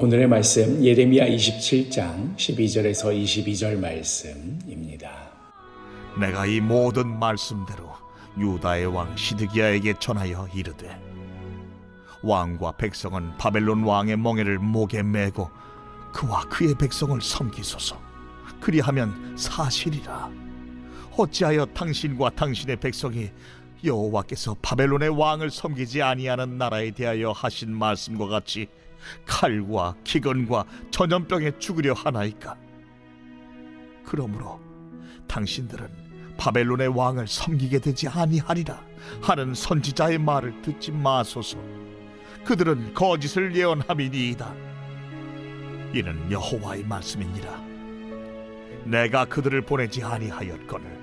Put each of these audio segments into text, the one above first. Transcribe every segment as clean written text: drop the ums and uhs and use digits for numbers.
오늘의 말씀 예레미야 27장 12절에서 22절 말씀입니다. 내가 이 모든 말씀대로 유다의 왕 시드기야에게 전하여 이르되, 왕과 백성은 바벨론 왕의 멍에를 목에 메고 그와 그의 백성을 섬기소서. 그리하면 사실이라. 어찌하여 당신과 당신의 백성이 여호와께서 바벨론의 왕을 섬기지 아니하는 나라에 대하여 하신 말씀과 같이 칼과 기근과 전염병에 죽으려 하나이까? 그러므로 당신들은 바벨론의 왕을 섬기게 되지 아니하리라 하는 선지자의 말을 듣지 마소서. 그들은 거짓을 예언함이니이다. 이는 여호와의 말씀이니라. 내가 그들을 보내지 아니하였거늘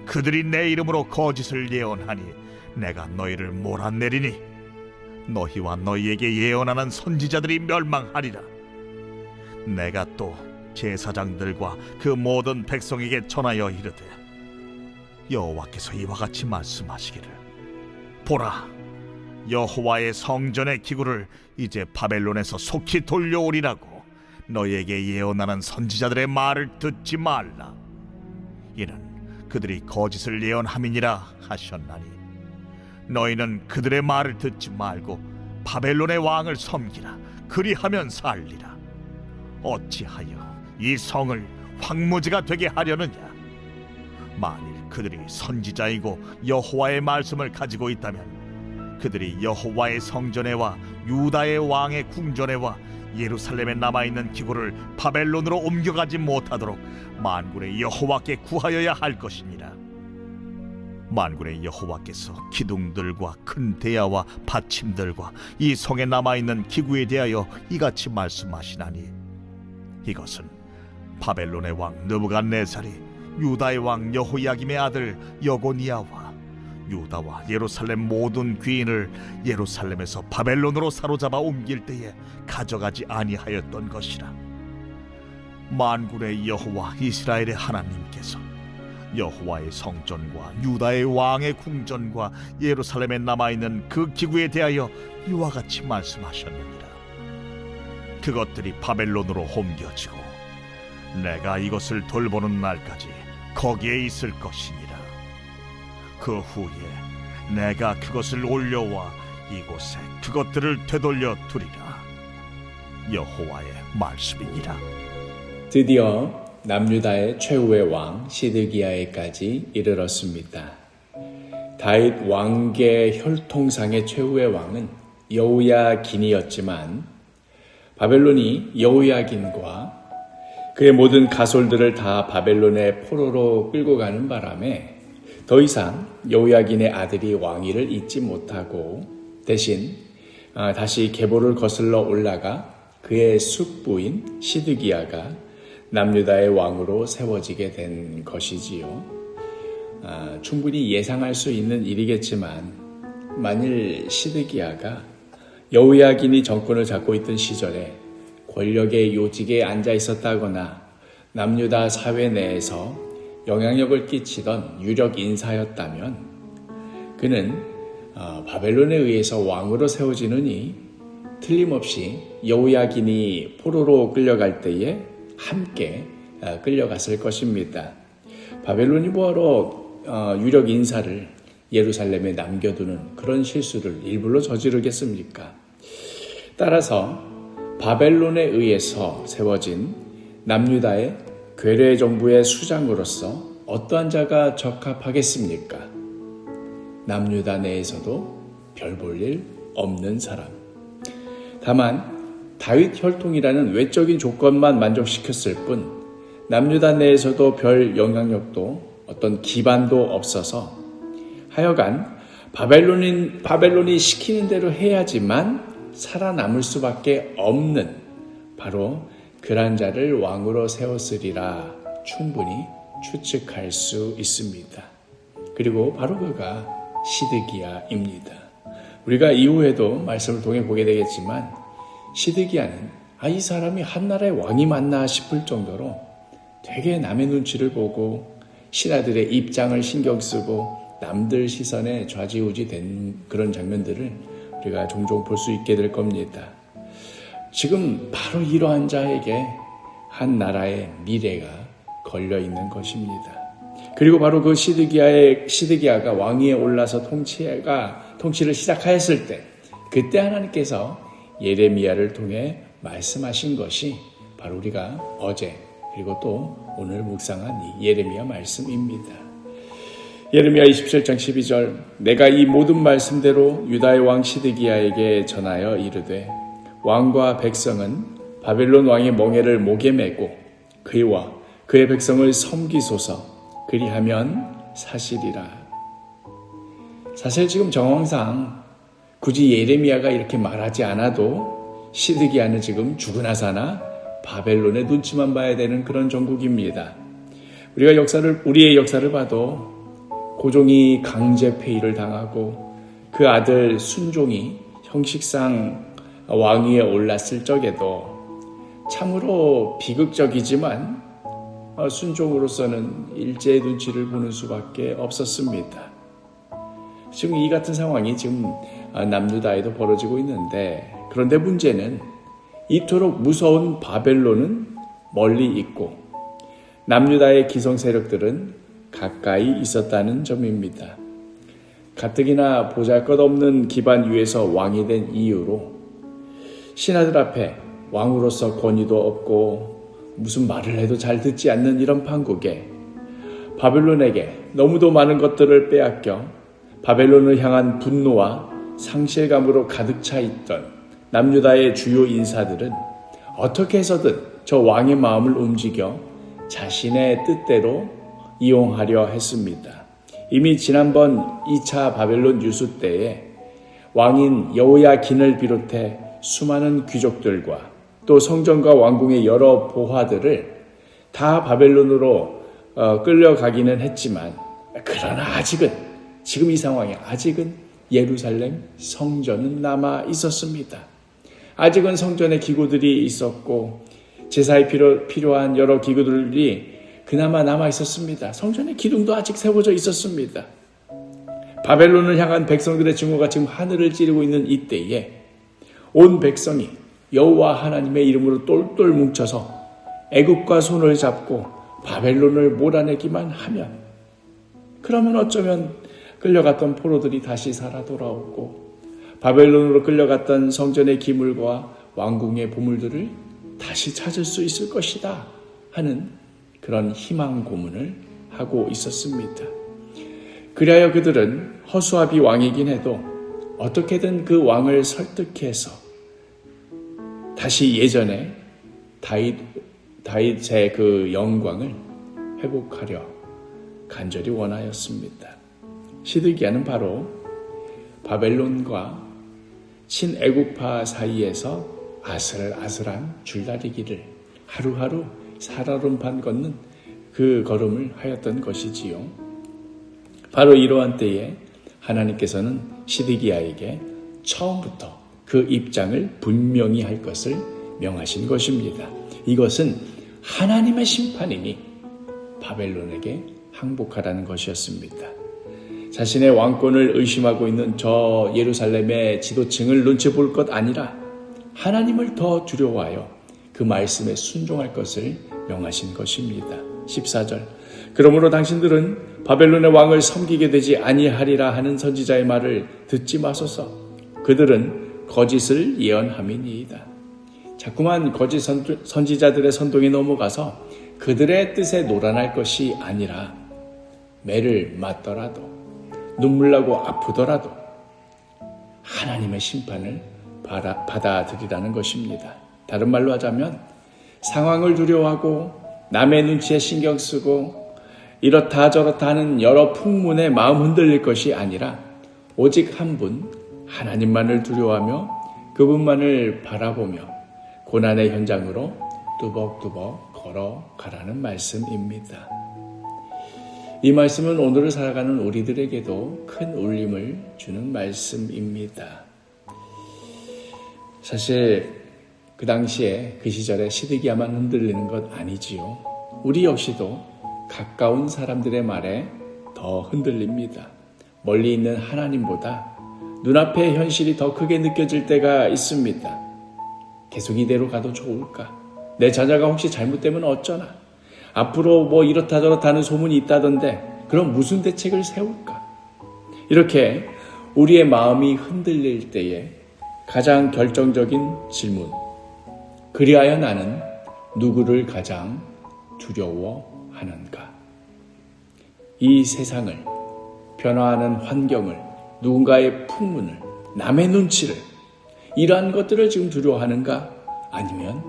그들이 내 이름으로 거짓을 예언하니 내가 너희를 몰아내리니 너희와 너희에게 예언하는 선지자들이 멸망하리라. 내가 또 제사장들과 그 모든 백성에게 전하여 이르되, 여호와께서 이와 같이 말씀하시기를, 보라, 여호와의 성전의 기구를 이제 바벨론에서 속히 돌려오리라고 너희에게 예언하는 선지자들의 말을 듣지 말라. 이는 그들이 거짓을 예언함이니라 하셨나니 너희는 그들의 말을 듣지 말고 바벨론의 왕을 섬기라. 그리하면 살리라. 어찌하여 이 성을 황무지가 되게 하려느냐? 만일 그들이 선지자이고 여호와의 말씀을 가지고 있다면 그들이 여호와의 성전에와 유다의 왕의 궁전에와 예루살렘에 남아있는 기구를 바벨론으로 옮겨가지 못하도록 만군의 여호와께 구하여야 할 것이니라. 만군의 여호와께서 기둥들과 큰 대야와 받침들과 이 성에 남아있는 기구에 대하여 이같이 말씀하시나니, 이것은 바벨론의 왕 느부갓네살이 유다의 왕 여호야김의 아들 여고니아와 유다와 예루살렘 모든 귀인을 예루살렘에서 바벨론으로 사로잡아 옮길 때에 가져가지 아니하였던 것이라. 만군의 여호와 이스라엘의 하나님께서 여호와의 성전과 유다의 왕의 궁전과 예루살렘에 남아있는 그 기구에 대하여 이와 같이 말씀하셨느니라. 그것들이 바벨론으로 옮겨지고 내가 이것을 돌보는 날까지 거기에 있을 것이니라. 그 후에 내가 그것을 올려와 이곳에 그것들을 되돌려 두리라. 여호와의 말씀이니라. 드디어 남유다의 최후의 왕 시드기야에까지 이르렀습니다. 다윗 왕계 혈통상의 최후의 왕은 여호야긴이었지만 바벨론이 여호야긴과 그의 모든 가솔들을 다 바벨론의 포로로 끌고 가는 바람에 더 이상 여호야긴의 아들이 왕위를 잇지 못하고 대신 다시 계보를 거슬러 올라가 그의 숙부인 시드기야가 남유다의 왕으로 세워지게 된 것이지요. 충분히 예상할 수 있는 일이겠지만 만일 시드기야가 여호야긴이 정권을 잡고 있던 시절에 권력의 요직에 앉아 있었다거나 남유다 사회 내에서 영향력을 끼치던 유력 인사였다면 그는 바벨론에 의해서 왕으로 세워지느니 틀림없이 여호야긴이 포로로 끌려갈 때에 함께 끌려갔을 것입니다. 바벨론이 뭐하러 유력 인사를 예루살렘에 남겨두는 그런 실수를 일부러 저지르겠습니까? 따라서 바벨론에 의해서 세워진 남유다의 괴뢰 정부의 수장으로서 어떠한 자가 적합하겠습니까? 남유다 내에서도 별 볼 일 없는 사람. 다만 다윗 혈통이라는 외적인 조건만 만족시켰을 뿐 남유다 내에서도 별 영향력도 어떤 기반도 없어서 하여간 바벨론이 시키는 대로 해야지만 살아남을 수밖에 없는 바로 그런 자를 왕으로 세웠으리라 충분히 추측할 수 있습니다. 그리고 바로 그가 시드기야입니다. 우리가 이후에도 말씀을 통해 보게 되겠지만 시드기야는 이 사람이 한 나라의 왕이 맞나 싶을 정도로 되게 남의 눈치를 보고 신하들의 입장을 신경 쓰고 남들 시선에 좌지우지 된 그런 장면들을 우리가 종종 볼 수 있게 될 겁니다. 지금 바로 이러한 자에게 한 나라의 미래가 걸려 있는 것입니다. 그리고 바로 그 시드기야가 왕위에 올라서 통치를 시작하였을 때, 그때 하나님께서 예레미야를 통해 말씀하신 것이 바로 우리가 어제 그리고 또 오늘 묵상한 이 예레미야 말씀입니다. 예레미야 27장 12절, 내가 이 모든 말씀대로 유다의 왕 시드기야에게 전하여 이르되 왕과 백성은 바벨론 왕의 멍에를 목에 메고 그와 그의 백성을 섬기소서. 그리하면 사실이라. 사실 지금 정황상 굳이 예레미야가 이렇게 말하지 않아도 시드기야는 지금 죽으나 사나 바벨론의 눈치만 봐야 되는 그런 정국입니다. 우리의 역사를 봐도 고종이 강제 폐위를 당하고 그 아들 순종이 형식상 왕위에 올랐을 적에도 참으로 비극적이지만 순종으로서는 일제의 눈치를 보는 수밖에 없었습니다. 지금 이 같은 상황이 지금 남유다에도 벌어지고 있는데, 그런데 문제는 이토록 무서운 바벨론은 멀리 있고 남유다의 기성 세력들은 가까이 있었다는 점입니다. 가뜩이나 보잘것없는 기반 위에서 왕이 된 이유로 신하들 앞에 왕으로서 권위도 없고 무슨 말을 해도 잘 듣지 않는 이런 판국에 바벨론에게 너무도 많은 것들을 빼앗겨 바벨론을 향한 분노와 상실감으로 가득 차 있던 남유다의 주요 인사들은 어떻게 해서든 저 왕의 마음을 움직여 자신의 뜻대로 이용하려 했습니다. 이미 지난번 2차 바벨론 유수 때에 왕인 여호야긴을 비롯해 수많은 귀족들과 또 성전과 왕궁의 여러 보화들을 다 바벨론으로 끌려가기는 했지만, 그러나 지금 이 상황에 아직은 예루살렘 성전은 남아 있었습니다. 아직은 성전에 기구들이 있었고 제사에 필요한 여러 기구들이 그나마 남아 있었습니다. 성전의 기둥도 아직 세워져 있었습니다. 바벨론을 향한 백성들의 증오가 지금 하늘을 찌르고 있는 이때에 온 백성이 여호와 하나님의 이름으로 똘똘 뭉쳐서 애굽과 손을 잡고 바벨론을 몰아내기만 하면, 그러면 어쩌면 끌려갔던 포로들이 다시 살아 돌아오고 바벨론으로 끌려갔던 성전의 기물과 왕궁의 보물들을 다시 찾을 수 있을 것이다 하는 그런 희망 고문을 하고 있었습니다. 그리하여 그들은 허수아비 왕이긴 해도 어떻게든 그 왕을 설득해서 다시 예전에 다윗의 그 영광을 회복하려 간절히 원하였습니다. 시드기야는 바로 바벨론과 친애국파 사이에서 아슬아슬한 줄다리기를 하루하루 살얼음판 걷는 그 걸음을 하였던 것이지요. 바로 이러한 때에 하나님께서는 시드기야에게 처음부터 그 입장을 분명히 할 것을 명하신 것입니다. 이것은 하나님의 심판이니 바벨론에게 항복하라는 것이었습니다. 자신의 왕권을 의심하고 있는 저 예루살렘의 지도층을 눈치 볼 것 아니라 하나님을 더 두려워하여 그 말씀에 순종할 것을 명하신 것입니다. 14절, 그러므로 당신들은 바벨론의 왕을 섬기게 되지 아니하리라 하는 선지자의 말을 듣지 마소서. 그들은 거짓을 예언함이니이다. 자꾸만 거짓 선지자들의 선동에 넘어가서 그들의 뜻에 노란할 것이 아니라 매를 맞더라도 눈물 나고 아프더라도 하나님의 심판을 받아들이라는 것입니다. 다른 말로 하자면 상황을 두려워하고 남의 눈치에 신경 쓰고 이렇다 저렇다 하는 여러 풍문에 마음 흔들릴 것이 아니라 오직 한 분 하나님만을 두려워하며 그분만을 바라보며 고난의 현장으로 뚜벅뚜벅 걸어가라는 말씀입니다. 이 말씀은 오늘을 살아가는 우리들에게도 큰 울림을 주는 말씀입니다. 사실 그 당시에 그 시절에 시드기야만 흔들리는 것 아니지요. 우리 역시도 가까운 사람들의 말에 더 흔들립니다. 멀리 있는 하나님보다 눈앞의 현실이 더 크게 느껴질 때가 있습니다. 계속 이대로 가도 좋을까? 내 자녀가 혹시 잘못되면 어쩌나? 앞으로 뭐 이렇다 저렇다 하는 소문이 있다던데 그럼 무슨 대책을 세울까? 이렇게 우리의 마음이 흔들릴 때에 가장 결정적인 질문. 그리하여 나는 누구를 가장 두려워하는가? 이 세상을, 변화하는 환경을, 누군가의 풍문을, 남의 눈치를, 이러한 것들을 지금 두려워하는가? 아니면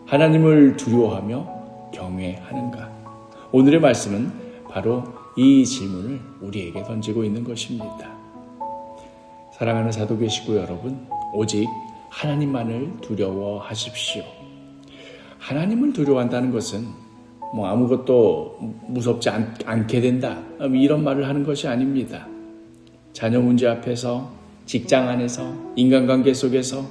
하나님을 두려워하며 경외하는가? 오늘의 말씀은 바로 이 질문을 우리에게 던지고 있는 것입니다. 사랑하는 사도계시고 여러분, 오직 하나님만을 두려워하십시오. 하나님을 두려워한다는 것은 뭐 아무것도 무섭지 않게 된다, 이런 말을 하는 것이 아닙니다. 자녀 문제 앞에서, 직장 안에서, 인간관계 속에서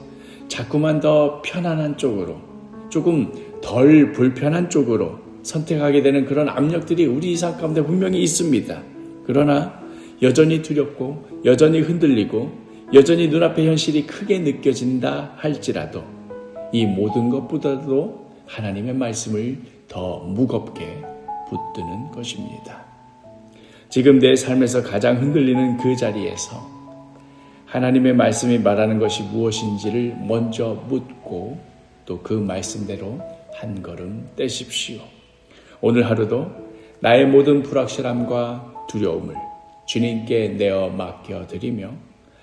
자꾸만 더 편안한 쪽으로, 조금 덜 불편한 쪽으로 선택하게 되는 그런 압력들이 우리 삶 가운데 분명히 있습니다. 그러나 여전히 두렵고 여전히 흔들리고 여전히 눈앞의 현실이 크게 느껴진다 할지라도 이 모든 것보다도 하나님의 말씀을 더 무겁게 붙드는 것입니다. 지금 내 삶에서 가장 흔들리는 그 자리에서 하나님의 말씀이 말하는 것이 무엇인지를 먼저 묻고 또 그 말씀대로 한 걸음 떼십시오. 오늘 하루도 나의 모든 불확실함과 두려움을 주님께 내어 맡겨드리며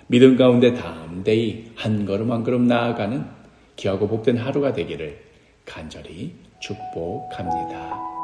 믿음 가운데 담대히 한 걸음 한 걸음 나아가는 귀하고 복된 하루가 되기를 간절히 축복합니다.